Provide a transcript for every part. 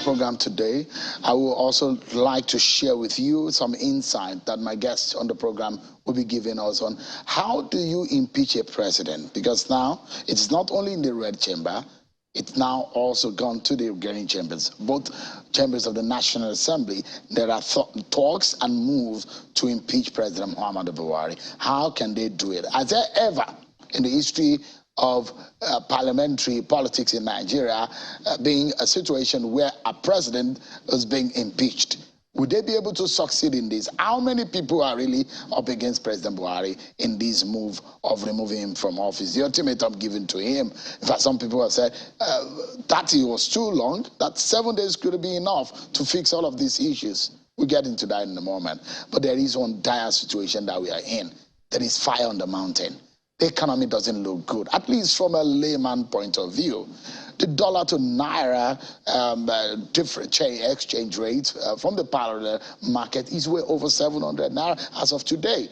program today. I will also like to share with you some insight that my guests on the program will be giving us on how do you impeach a president? Because now it's not only in the red chamber, it's now also gone to the green chambers, both chambers of the National Assembly. There are talks and moves to impeach President Muhammadu Buhari. How can they do it? Has there ever in the history of parliamentary politics in Nigeria being a situation where a president is being impeached? Would they be able to succeed in this? How many people are really up against President Buhari in this move of removing him from office? The ultimatum given to him. In fact, some people have said 30 was too long, that 7 days could be enough to fix all of these issues. We'll get into that in a moment. But there is one dire situation that we are in. There is fire on the mountain. The economy doesn't look good, at least from a layman point of view. The dollar to naira different exchange rate from the parallel market is way over 700 naira as of today.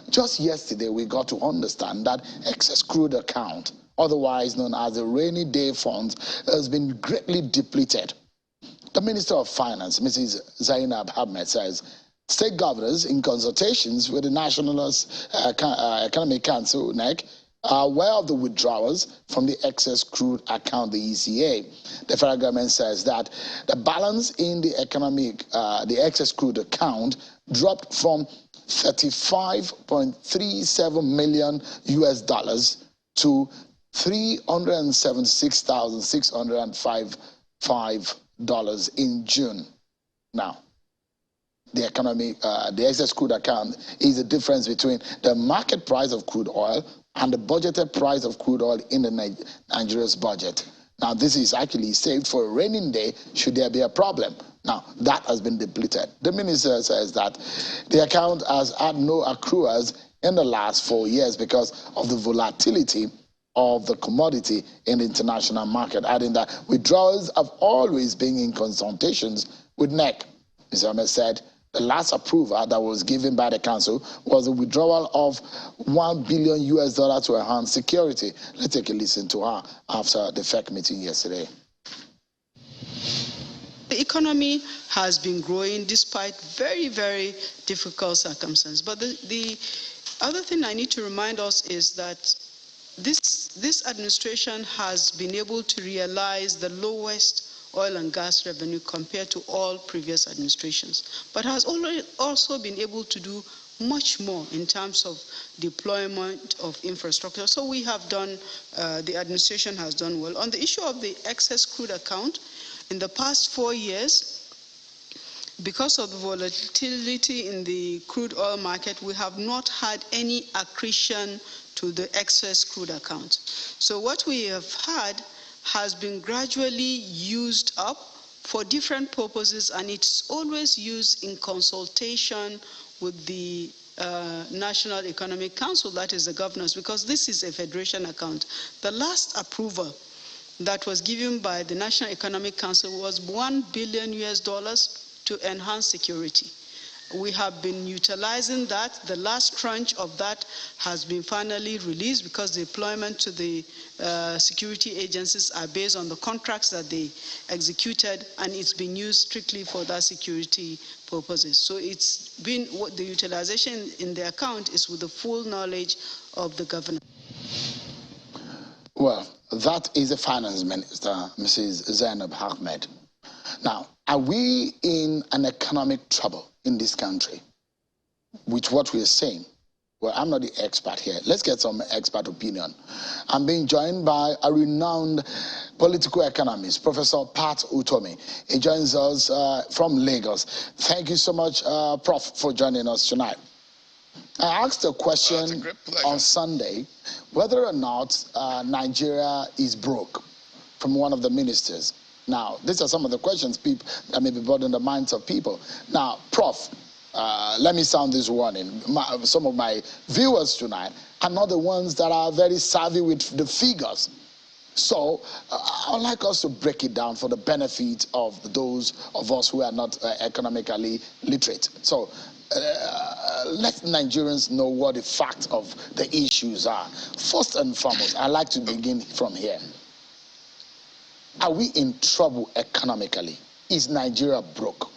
Just yesterday, we got to understand that excess crude account, otherwise known as the rainy day fund, has been greatly depleted. The Minister of Finance, Mrs. Zainab Ahmed, says state governors, in consultations with the National Economic Council, NEC, are aware of the withdrawals from the excess crude account, the ECA. The federal government says that the balance in the the excess crude account dropped from $35.37 million to $376,605 in June. Now, the excess crude account is the difference between the market price of crude oil and the budgeted price of crude oil in the Nigeria's budget. Now, this is actually saved for a rainy day should there be a problem. Now, that has been depleted. The minister says that the account has had no accruals in the last 4 years because of the volatility of the commodity in the international market, adding that withdrawals have always been in consultations with NEC. Mr. Ahmed said the last approval that was given by the council was the withdrawal of $1 billion to enhance security. Let's take a listen to her after the FEC meeting yesterday. The economy has been growing despite very, very difficult circumstances. But the other thing I need to remind us is that this administration has been able to realize the lowest oil and gas revenue compared to all previous administrations, but has also been able to do much more in terms of deployment of infrastructure. So we have done, the administration has done well. On the issue of the excess crude account, in the past 4 years, because of the volatility in the crude oil market, we have not had any accretion to the excess crude account. So what we have had has been gradually used up for different purposes, and it's always used in consultation with the National Economic Council, that is the governors, because this is a federation account. The last approval that was given by the National Economic Council was $1 billion to enhance security. We have been utilizing that. The last tranche of that has been finally released because the deployment to the security agencies are based on the contracts that they executed, and it's been used strictly for that security purposes. So it's been, what the utilization in the account is with the full knowledge of the governor. Well, that is the finance minister, Mrs. Zainab Ahmed. Now, are we in an economic trouble in this country with what we are saying? Well, I'm not the expert here. Let's get some expert opinion. I'm being joined by a renowned political economist, Professor Pat Utomi. He joins us from Lagos. Thank you so much, Prof, for joining us tonight. I asked a question on Sunday whether or not Nigeria is broke from one of the ministers. Now, these are some of the questions that may be brought in the minds of people. Now, Prof, let me sound this warning. Some of my viewers tonight are not the ones that are very savvy with the figures. So I'd like us to break it down for the benefit of those of us who are not economically literate. So let Nigerians know what the facts of the issues are. First and foremost, I'd like to begin from here. Are we in trouble economically? is Nigeria broke?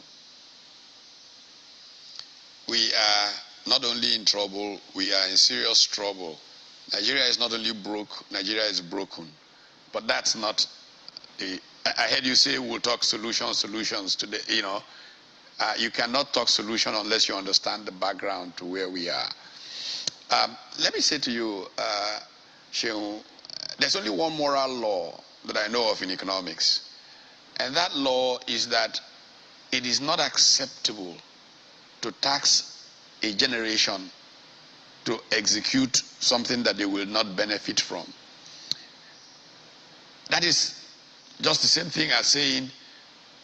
We are not only in trouble, we are in serious trouble. Nigeria is not only broke, Nigeria is broken. But that's not the, I heard you say we'll talk solutions today, you know. You cannot talk solution unless you understand the background to where we are. Let me say to you, Shehu, there's only one moral law that I know of in economics. And that law is that it is not acceptable to tax a generation to execute something that they will not benefit from. That is just the same thing as saying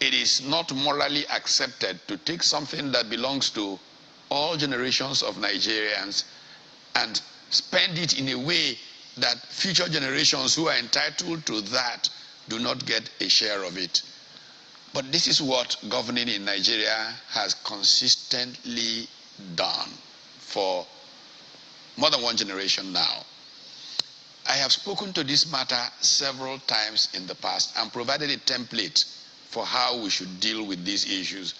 it is not morally accepted to take something that belongs to all generations of Nigerians and spend it in a way that future generations who are entitled to that do not get a share of it. But this is what governing in Nigeria has consistently done for more than one generation now. I have spoken to this matter several times in the past and provided a template for how we should deal with these issues.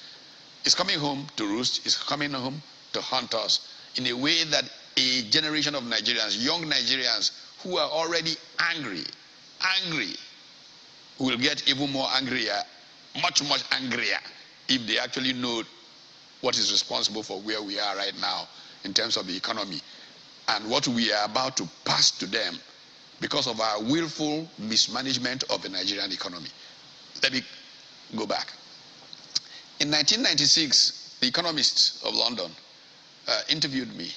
It's coming home to roost, it's coming home to haunt us in a way that a generation of Nigerians, young Nigerians who are already angry, will get even more angrier, much angrier if they actually know what is responsible for where we are right now in terms of the economy and what we are about to pass to them because of our willful mismanagement of the Nigerian economy. Let me go back. In 1996, The Economist of London interviewed me,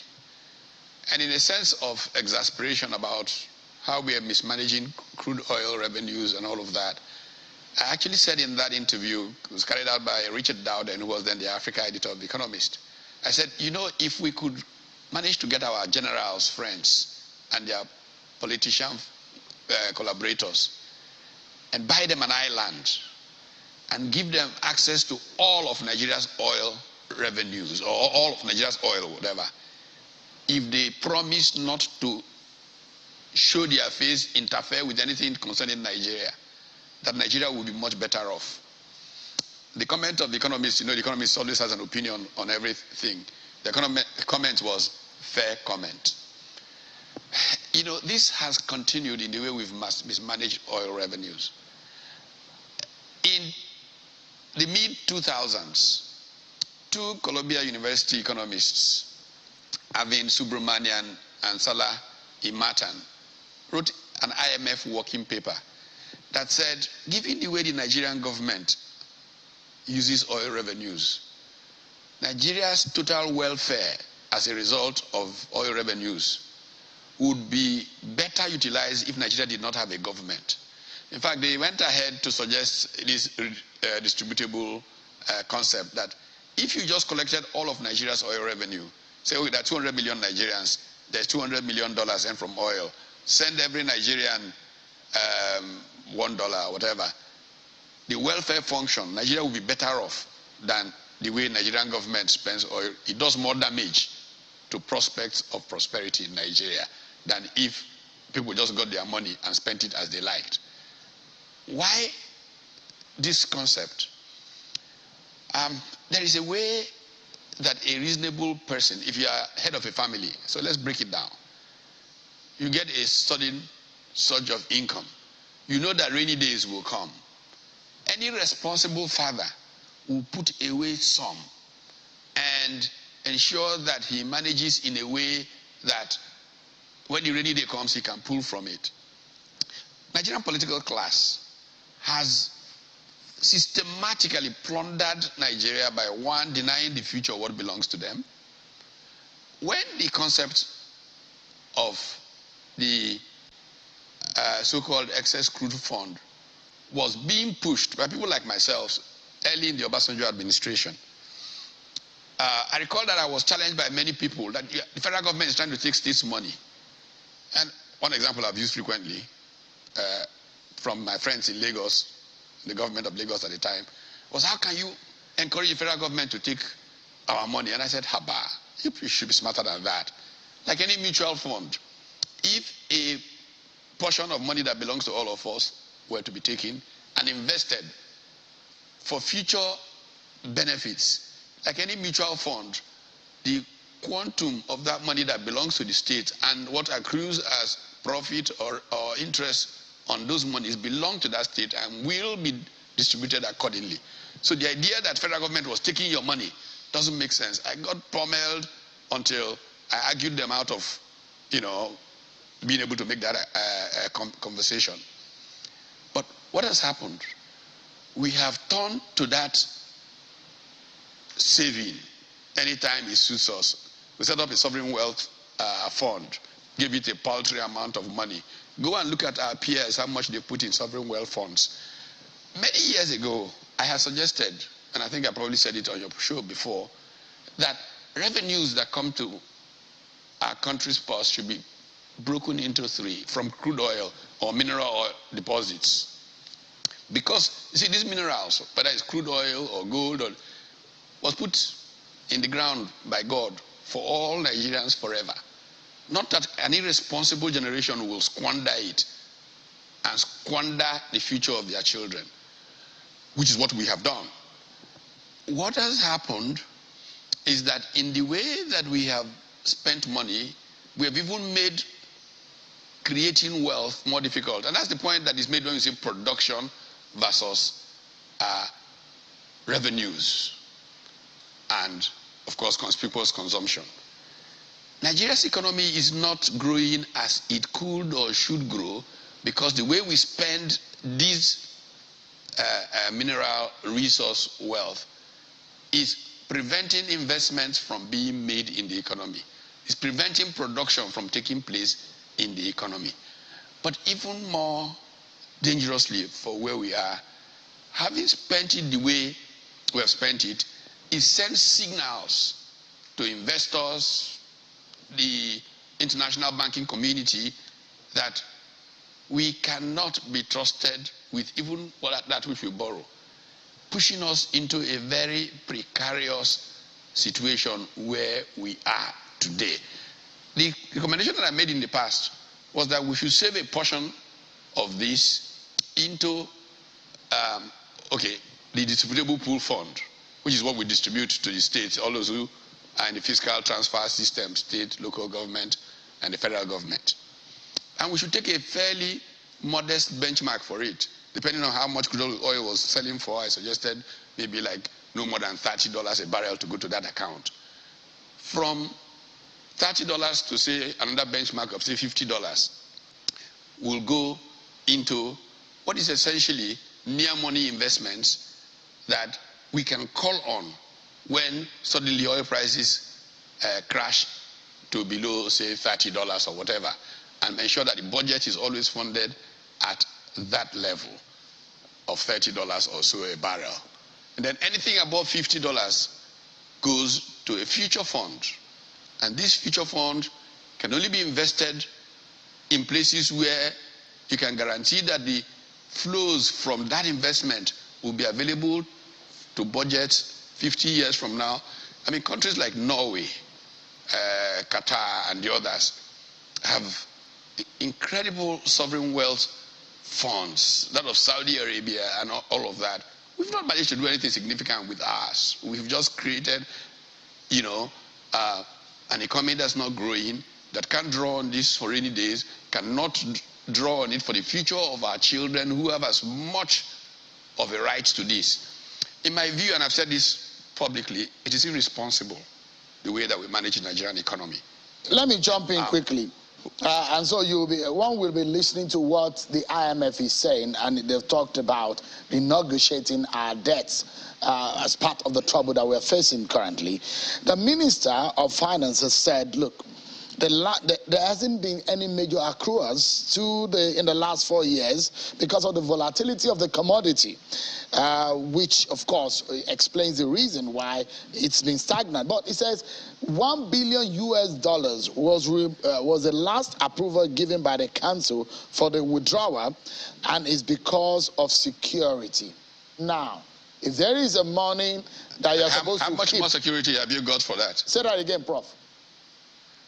and in a sense of exasperation about how we are mismanaging crude oil revenues and all of that, I actually said in that interview, it was carried out by Richard Dowden, who was then the Africa editor of The Economist. I said, you know, if we could manage to get our generals, friends, and their politician collaborators, and buy them an island, and give them access to all of Nigeria's oil revenues, or all of Nigeria's oil, or whatever, if they promise not to show their face, interfere with anything concerning Nigeria, that Nigeria will be much better off. The comment of The Economist, you know, The Economist always has an opinion on everything. The comment was, fair comment. You know, this has continued in the way we've mismanaged oil revenues. In the mid-2000s, two Columbia University economists, Arvind Subramanian and Salah Imatan, wrote an IMF working paper that said, given the way the Nigerian government uses oil revenues, Nigeria's total welfare as a result of oil revenues would be better utilized if Nigeria did not have a government. In fact, they went ahead to suggest this distributable concept that if you just collected all of Nigeria's oil revenue, say, okay, there are 200 million Nigerians, there's $200 million in from oil, send every Nigerian $1 or whatever, the welfare function, Nigeria will be better off than the way Nigerian government spends oil. It does more damage to prospects of prosperity in Nigeria than if people just got their money and spent it as they liked. Why this concept? There is a way that a reasonable person, if you are head of a family, so let's break it down. You get a sudden surge of income. You know that rainy days will come. Any responsible father will put away some and ensure that he manages in a way that when the rainy day comes, he can pull from it. Nigerian political class has systematically plundered Nigeria by, one, denying the future what belongs to them. When the concept of the so-called excess crude fund was being pushed by people like myself early in the Obasanjo administration, I recall that I was challenged by many people that the federal government is trying to take states' money. And one example I've used frequently from my friends in Lagos, the government of Lagos at the time, was how can you encourage the federal government to take our money? And I said, haba, you should be smarter than that. Like any mutual fund, if a portion of money that belongs to all of us were to be taken and invested for future benefits. Like any mutual fund, the quantum of that money that belongs to the state and what accrues as profit or interest on those monies belong to that state and will be distributed accordingly. So the idea that federal government was taking your money doesn't make sense. I got pommeled until I argued them out of, being able to make that a conversation. But what has happened? We have turned to that saving anytime it suits us. We set up a sovereign wealth fund, give it a paltry amount of money. Go and look at our peers, how much they put in sovereign wealth funds. Many years ago, I had suggested, and I think I probably said it on your show before, that revenues that come to our country's purse should be broken into three, from crude oil or mineral oil deposits. Because, you see, these minerals, whether it's crude oil or gold, was put in the ground by God for all Nigerians forever. Not that an irresponsible generation will squander it and squander the future of their children, which is what we have done. What has happened is that in the way that we have spent money, we have even made creating wealth more difficult. And that's the point that is made when we say production versus revenues and, of course, conspicuous consumption. Nigeria's economy is not growing as it could or should grow because the way we spend these mineral resource wealth is preventing investments from being made in the economy. It's preventing production from taking place in the economy. But even more dangerously for where we are, having spent it the way we have spent it, it sends signals to investors, the international banking community, that we cannot be trusted with even that which we borrow, pushing us into a very precarious situation where we are today. The recommendation that I made in the past was that we should save a portion of this into, the distributable pool fund, which is what we distribute to the states, all those who are in the fiscal transfer system, state, local government, and the federal government. And we should take a fairly modest benchmark for it. Depending on how much crude oil was selling for, I suggested maybe like no more than $30 a barrel to go to that account. From $30 to, say, another benchmark of, say, $50 will go into what is essentially near money investments that we can call on when suddenly oil prices crash to below, say, $30 or whatever, and ensure that the budget is always funded at that level of $30 or so a barrel. And then anything above $50 goes to a future fund. And this future fund can only be invested in places where you can guarantee that the flows from that investment will be available to budgets 50 years from now. I mean, countries like Norway, Qatar, and the others have incredible sovereign wealth funds, that of Saudi Arabia and all of that. We've not managed to do anything significant with ours. We've just created, an economy that's not growing, that can't draw on this for rainy days, cannot draw on it for the future of our children who have as much of a right to this. In my view, and I've said this publicly, it is irresponsible the way that we manage the Nigerian economy. Let me jump in quickly. And so one will be listening to what the IMF is saying, and they've talked about renegotiating our debts as part of the trouble that we're facing currently. The Minister of Finance has said, look, there hasn't been any major accruals in the last 4 years because of the volatility of the commodity, which of course explains the reason why it's been stagnant. But it says $1 billion was the last approval given by the council for the withdrawal, and it's because of security. Now, if there is a money that you're supposed to keep... How much more security have you got for that? Say that again, Prof.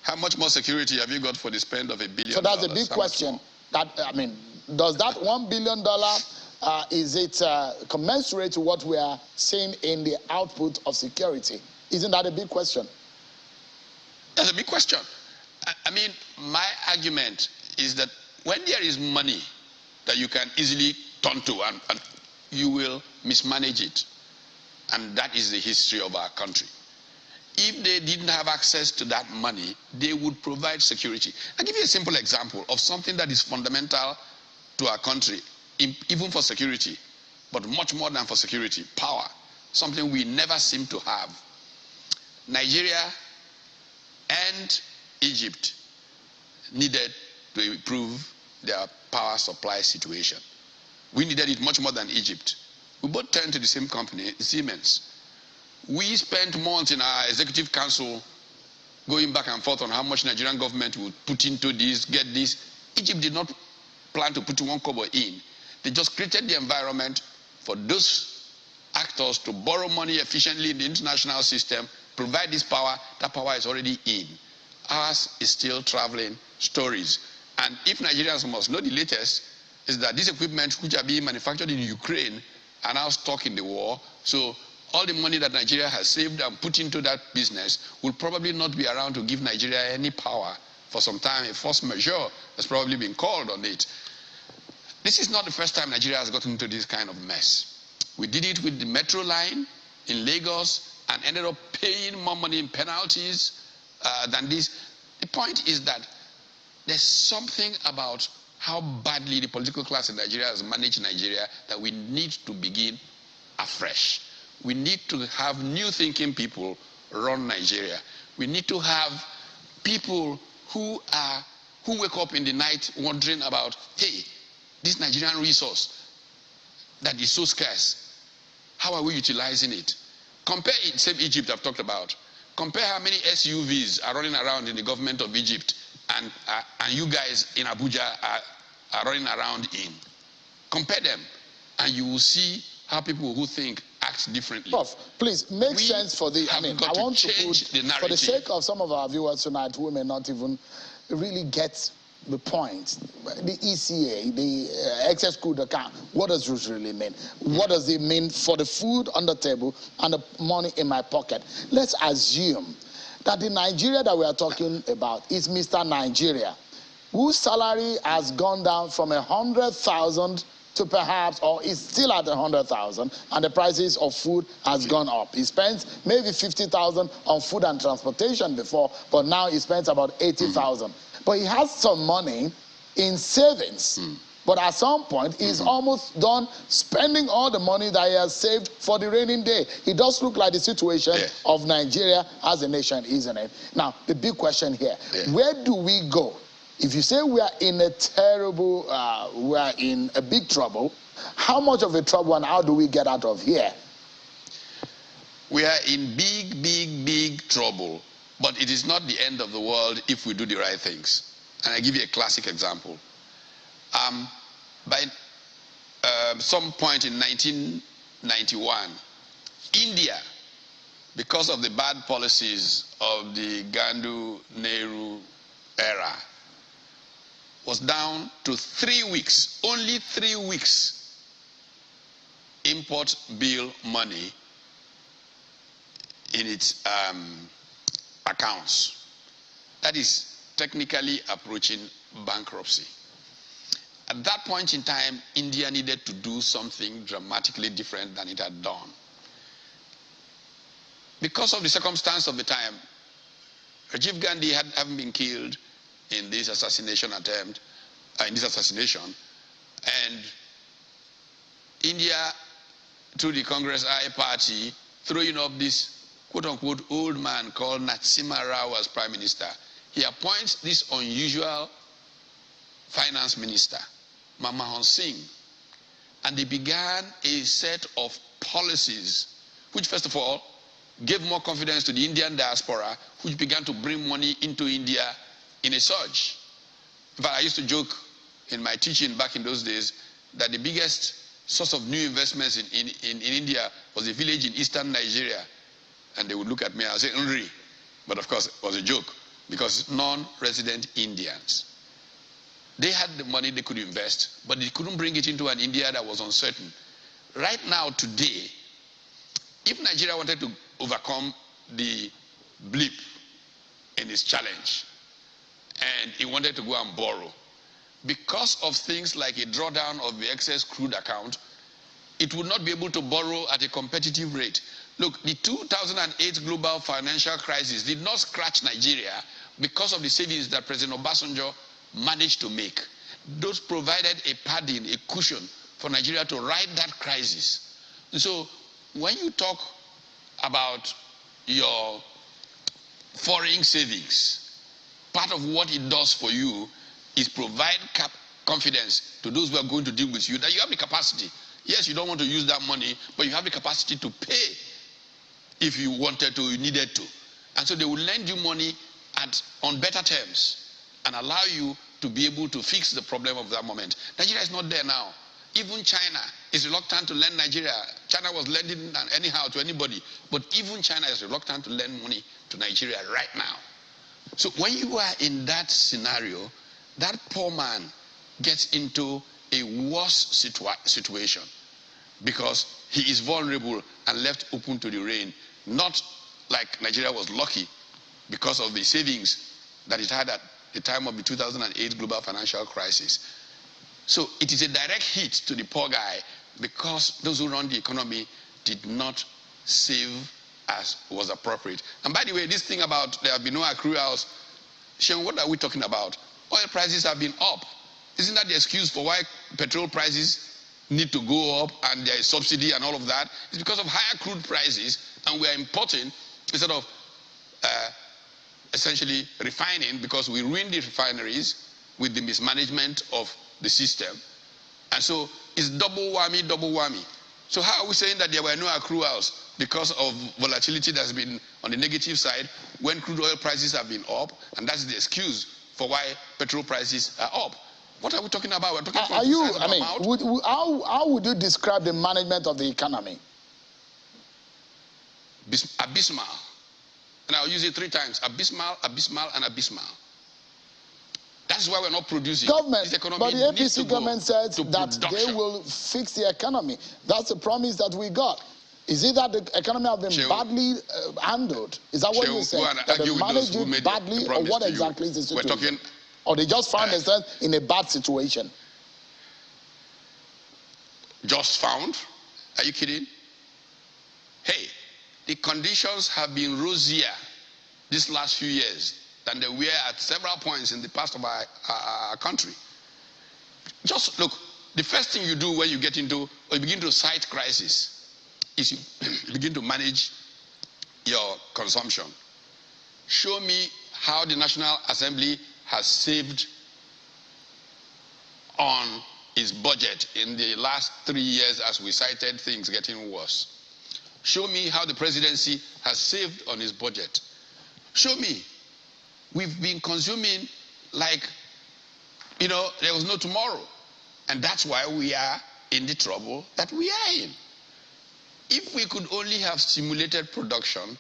How much more security have you got for the spend of $1 billion? So that's a big question. Does that $1 billion is it commensurate to what we are seeing in the output of security? Isn't that a big question? That's a big question. I mean, my argument is that when there is money that you can easily turn to and you will mismanage it. And that is the history of our country. If they didn't have access to that money, they would provide security. I'll give you a simple example of something that is fundamental to our country, even for security, but much more than for security, power, something we never seem to have. Nigeria and Egypt needed to improve their power supply situation. We needed it much more than Egypt. We both turned to the same company, Siemens. We spent months in our executive council going back and forth on how much Nigerian government would put into this, get this. Egypt did not plan to put one kobo in. They just created the environment for those actors to borrow money efficiently in the international system, provide this power. That power is already in. Ours is still traveling stories. And if Nigerians must know the latest, is that this equipment which are being manufactured in Ukraine are now stuck in the war. So all the money that Nigeria has saved and put into that business will probably not be around to give Nigeria any power for some time. A force majeure has probably been called on it. This is not the first time Nigeria has gotten into this kind of mess. We did it with the metro line in Lagos and ended up paying more money in penalties than this. The point is that there's something about how badly the political class in Nigeria has managed Nigeria that we need to begin afresh. We need to have new thinking people run Nigeria. We need to have people who wake up in the night wondering about, hey, this Nigerian resource that is so scarce, how are we utilizing it? Compare it, same Egypt I've talked about. Compare how many SUVs are running around in the government of Egypt and you guys in Abuja are running around in. Compare them and you will see how people who think act differently. Prof, please make sense for the, I want to put, for the sake of some of our viewers tonight who may not even really get the point, the ECA, the excess crude account, what does this really mean? What does it mean for the food on the table and the money in my pocket? Let's assume that the Nigeria that we are talking about is Mr. Nigeria, whose salary has gone down from 100,000 to perhaps, or is still at 100,000, and the prices of food has gone up. He spends maybe 50,000 on food and transportation before, but now he spends about 80,000. But he has some money in savings. But at some point, he's almost done spending all the money that he has saved for the raining day. It does look like the situation of Nigeria as a nation, isn't it? Now, the big question here, where do we go? If you say we are in a terrible, we are in a big trouble, how much of a trouble and how do we get out of here? We are in big, big, big trouble, but it is not the end of the world if we do the right things. And I give you a classic example. By some point in 1991, India, because of the bad policies of the Gandhi-Nehru era, was down to 3 weeks, only 3 weeks, import bill money in its accounts. That is technically approaching bankruptcy. At that point in time, India needed to do something dramatically different than it had done. Because of the circumstance of the time, Rajiv Gandhi hadn't been killed in this assassination attempt, and India, through the Congress I party, throwing up this quote-unquote old man called Narasimha Rao as prime minister. He appoints this unusual finance minister, Manmohan Singh, and they began a set of policies which, first of all, gave more confidence to the Indian diaspora, which began to bring money into India in a surge. In fact, I used to joke in my teaching back in those days that the biggest source of new investments in India was a village in eastern Nigeria. And they would look at me and say, Nri. But of course, it was a joke because non-resident Indians. They had the money they could invest, but they couldn't bring it into an India that was uncertain. Right now, today, if Nigeria wanted to overcome the blip in its challenge, and it wanted to go and borrow, because of things like a drawdown of the excess crude account, it would not be able to borrow at a competitive rate. Look, the 2008 global financial crisis did not scratch Nigeria because of the savings that President Obasanjo managed to make. Those provided a padding, a cushion for Nigeria to ride that crisis. And so when you talk about your foreign savings, part of what it does for you is provide confidence to those who are going to deal with you that you have the capacity. Yes, you don't want to use that money, but you have the capacity to pay if you wanted to, you needed to. And so they will lend you money on better terms and allow you to be able to fix the problem of that moment. Nigeria is not there now. Even China is reluctant to lend Nigeria. China was lending anyhow to anybody, but even China is reluctant to lend money to Nigeria right now. So when you are in that scenario, that poor man gets into a worse situation because he is vulnerable and left open to the rain. Not like Nigeria was lucky because of the savings that it had at the time of the 2008 global financial crisis. So it is a direct hit to the poor guy because those who run the economy did not save as was appropriate. And by the way, this thing about there have been no accruals, Sean, what are we talking about? Oil prices have been up. Isn't that the excuse for why petrol prices need to go up and there is subsidy and all of that? It's because of higher crude prices, and we are importing instead of essentially refining, because we ruined the refineries with the mismanagement of the system. And so it's double whammy, double whammy. So how are we saying that there were no accruals because of volatility that's been on the negative side when crude oil prices have been up, and that's the excuse for why petrol prices are up? What are we talking about? We're talking how would you describe the management of the economy? Abysmal. And I'll use it 3 times. Abysmal, abysmal, and abysmal. That's why we're not producing. But the APC government said that they will fix the economy. That's the promise that we got. Is it that the economy has been badly handled? Is that what you said? That they managed it badly, or what exactly is the situation? Or they just found themselves in a bad situation? Just found? Are you kidding? Hey, the conditions have been rosier these last few years than they were at several points in the past of our country. Just look, the first thing you do when you get into, or you begin to cite crisis, is you begin to manage your consumption. Show me how the National Assembly has saved on its budget in the last 3 years as we cited things getting worse. Show me how the presidency has saved on its budget. Show me. We've been consuming like, there was no tomorrow. And that's why we are in the trouble that we are in. If we could only have stimulated production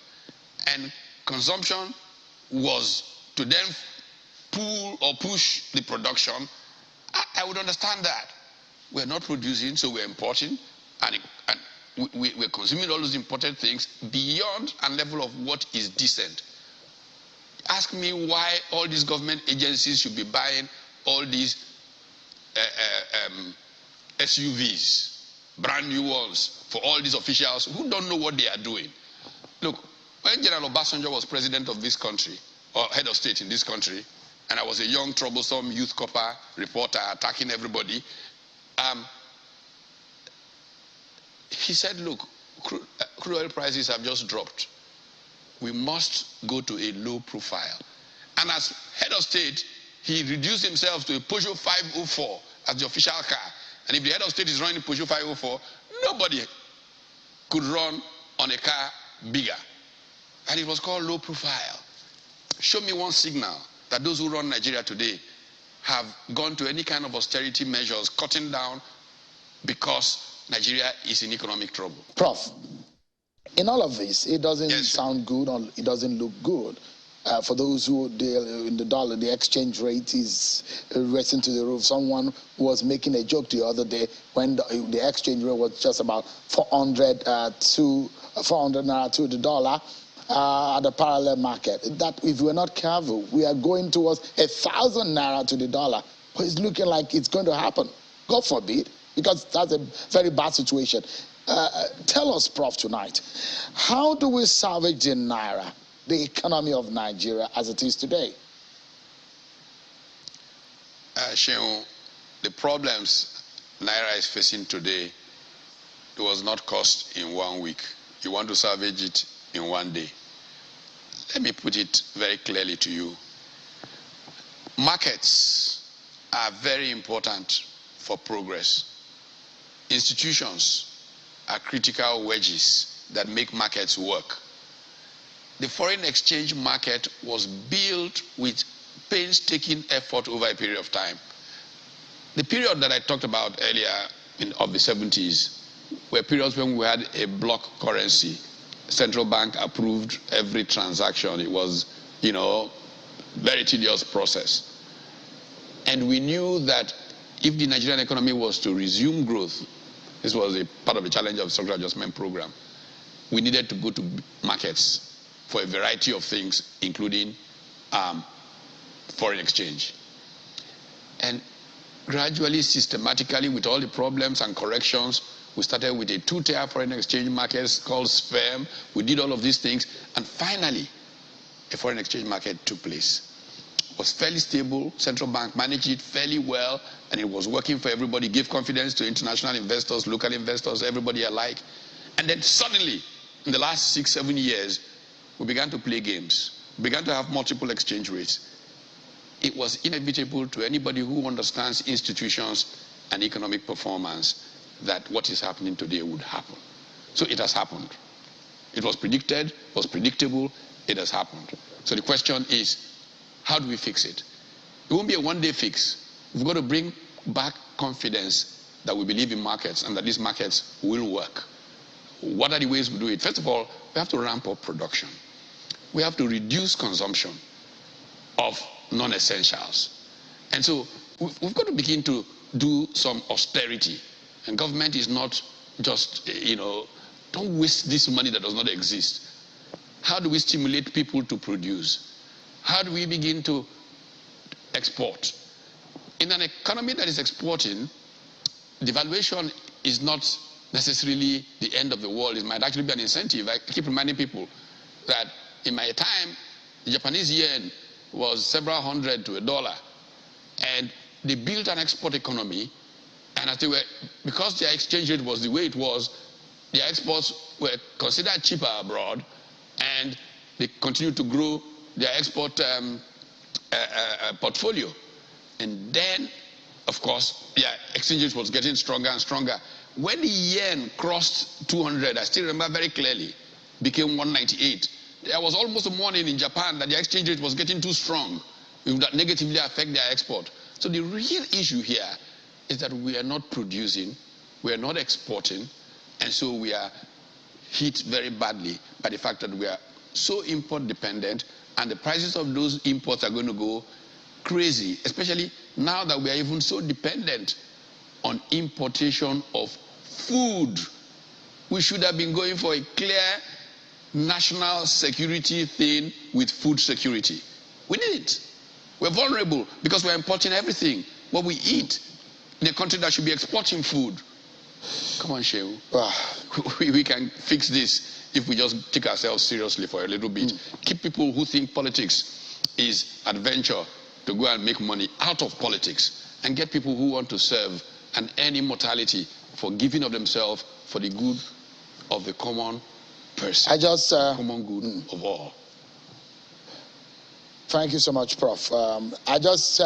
and consumption was to then pull or push the production, I would understand that. We're not producing, so we're importing, and we're consuming all those imported things beyond a level of what is decent. Ask me why all these government agencies should be buying all these SUVs, brand new ones, for all these officials who don't know what they are doing. Look, when General Obasanjo was president of this country, or head of state in this country, and I was a young, troublesome youth copper reporter attacking everybody, he said, look, crude oil prices have just dropped. We must go to a low profile. And as head of state, he reduced himself to a Peugeot 504 as the official car. And if the head of state is running a Peugeot 504, nobody could run on a car bigger. And it was called low profile. Show me one signal that those who run Nigeria today have gone to any kind of austerity measures, cutting down because Nigeria is in economic trouble. Prof, in all of this, it doesn't sound good or it doesn't look good. For those who deal in the dollar, the exchange rate is racing to the roof. Someone was making a joke the other day when the exchange rate was just about 400 naira to the dollar at the parallel market. That if we're not careful, we are going towards 1,000 naira to the dollar. But it's looking like it's going to happen. God forbid, because that's a very bad situation. Tell us, Prof, tonight, how do we salvage the naira, the economy of Nigeria as it is today? Shehu, the problems naira is facing today, it was not caused in 1 week. You want to salvage it in 1 day. Let me put it very clearly to you. Markets are very important for progress. Institutions are critical wedges that make markets work. The foreign exchange market was built with painstaking effort over a period of time. The period that I talked about earlier of the 70s were periods when we had a block currency. Central bank approved every transaction. It was, very tedious process. And we knew that if the Nigerian economy was to resume growth, this was a part of the challenge of the structural adjustment program, we needed to go to markets for a variety of things, including foreign exchange. And gradually, systematically, with all the problems and corrections, we started with a two-tier foreign exchange market called SFEM. We did all of these things, and finally, a foreign exchange market took place. It was fairly stable. Central bank managed it fairly well, and it was working for everybody, gave confidence to international investors, local investors, everybody alike. And then suddenly, in the last 6, 7 years, we began to play games, began to have multiple exchange rates. It was inevitable to anybody who understands institutions and economic performance that what is happening today would happen. So it has happened. It was predicted, was predictable, it has happened. So the question is, how do we fix it? It won't be a one-day fix. We've got to bring back confidence that we believe in markets and that these markets will work. What are the ways we do it? First of all, we have to ramp up production. We have to reduce consumption of non-essentials. And so we've got to begin to do some austerity. And government is not just, don't waste this money that does not exist. How do we stimulate people to produce? How do we begin to export? In an economy that is exporting, devaluation is not necessarily the end of the world. It might actually be an incentive. I keep reminding people that in my time, the Japanese yen was several hundred to $1. And they built an export economy, and as they were, because their exchange rate was the way it was, their exports were considered cheaper abroad, and they continued to grow their export portfolio. And then, of course, their exchange rate was getting stronger and stronger. When the yen crossed 200, I still remember very clearly, became 198. There was almost a morning in Japan that the exchange rate was getting too strong. It would negatively affect their export. So the real issue here is that we are not producing, we are not exporting, and so we are hit very badly by the fact that we are so import dependent, and the prices of those imports are going to go crazy, especially now that we are even so dependent on importation of food. We should have been going for a clear national security thing with food security. We didn't. We're vulnerable because we're importing everything, what we eat, in a country that should be exporting food. Come on, Shehu. We can fix this if we just take ourselves seriously for a little bit. Keep people who think politics is adventure to go and make money out of politics, and get people who want to serve and earn immortality for giving of themselves for the good of the common person. Common good of all. Thank you so much, Prof. I just,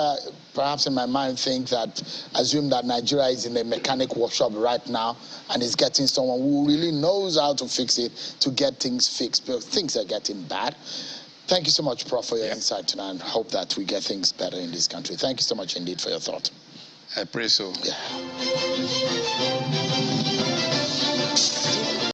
perhaps in my mind, assume that Nigeria is in a mechanic workshop right now and is getting someone who really knows how to fix it to get things fixed, because things are getting bad. Thank you so much, Prof, for your insight tonight, and hope that we get things better in this country. Thank you so much indeed for your thought. I pray so. Yeah.